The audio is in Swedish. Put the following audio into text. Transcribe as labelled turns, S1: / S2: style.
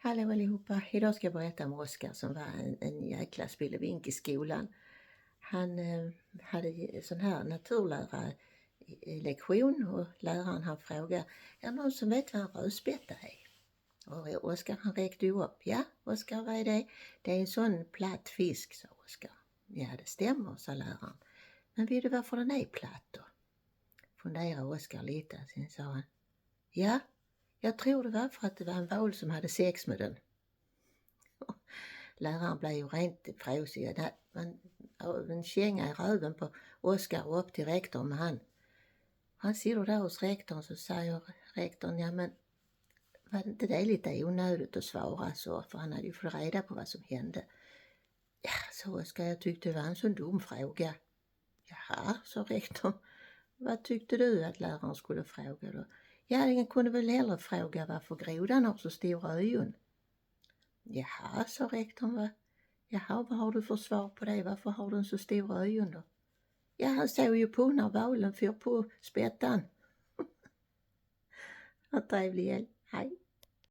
S1: Hallå allihopa, idag ska jag berätta om Oskar som var en jäkla spillevink i skolan. Han hade sån här naturlära lektion och läraren han frågade, är det någon som vet vad en rödspätta är? Och Oskar han räckte ju upp, ja Oskar vad är det? Det är en sån platt fisk, sa Oskar. Ja det stämmer, sa läraren. Men vet du varför den är platt då? Funderade Oskar lite, sen sa han, ja jag tror det var för att det var en val som hade sex med den. Läraren blev ju rent frosig. En känga i röven på Oskar och upp till rektorn med han sitter där hos rektorn, så säger rektorn, ja men var inte det lite onödigt att svara så, för han hade ju fått reda på vad som hände. Ja, så Oskar, jag tyckte det var en sån dum fråga. Jaha, sa rektorn. Vad tyckte du att läraren skulle fråga då? Ja, den kunde väl hellre fråga varför grodan har så stora ögon. Jaha, sa rektorn, va? Jaha, vad har du för svar på det? Varför har den så stora ögon då? Ja, han såg ju på när valen får på spettan. Vad trevlig helg. Hej.